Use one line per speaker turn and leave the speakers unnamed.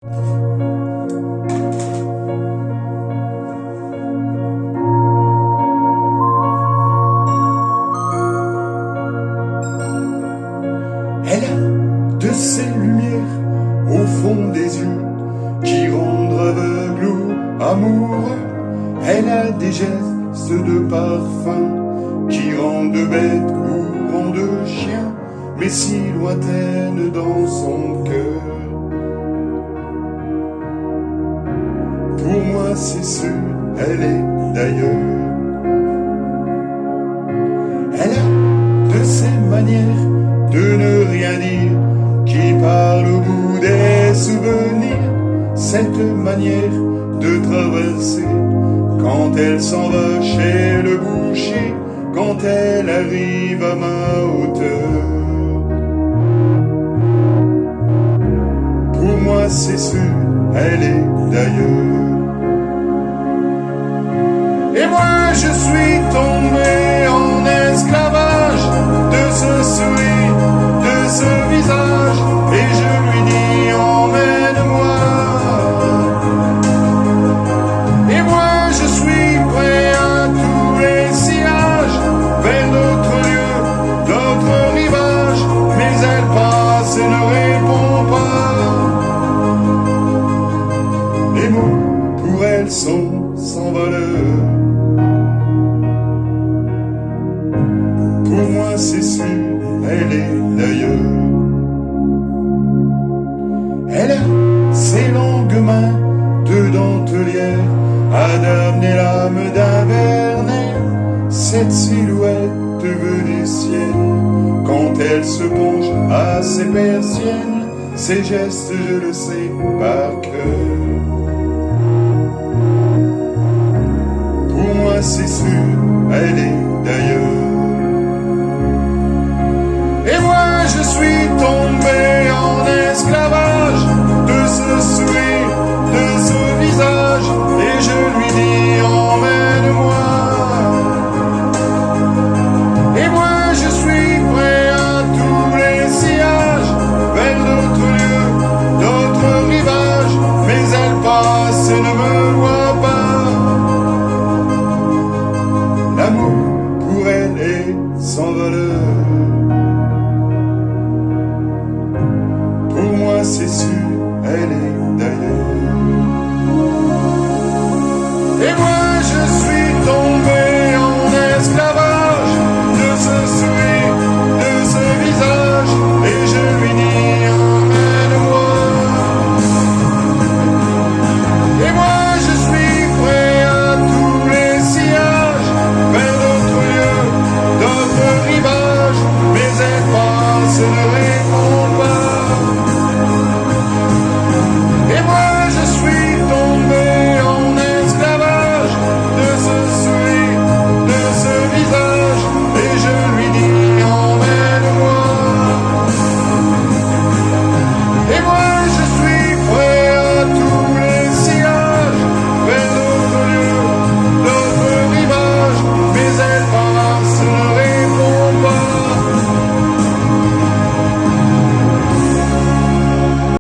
Elle a de ces lumières au fond des yeux qui rendent aveugle ou amoureux. Elle a des gestes de parfum qui rendent bête ou rendent chien, mais si lointaine dans son cœur. Pour moi c'est sûr, elle est d'ailleurs. Elle a de ces manières de ne rien dire, qui parle au bout des souvenirs, cette manière de traverser, quand elle s'en va chez le boucher, quand elle arrive à ma hauteur. Pour moi c'est sûr, elle est d'ailleurs. Et moi je suis tombé en esclavage de ce sourire, de ce visage, et je lui dis emmène-moi. Et moi je suis prêt à tous les sillages, vers d'autres lieux, d'autres rivages, mais elle passe et ne répond pas. Les mots pour elle sont sans valeur. Pour moi c'est sûr, elle est d'ailleurs. Elle a ses longues mains de dentelière à damner l'âme d'un Werner, cette silhouette vénitienne, quand elle se penche à ses persiennes, ses gestes je le sais par cœur. Pour moi c'est sûr, elle est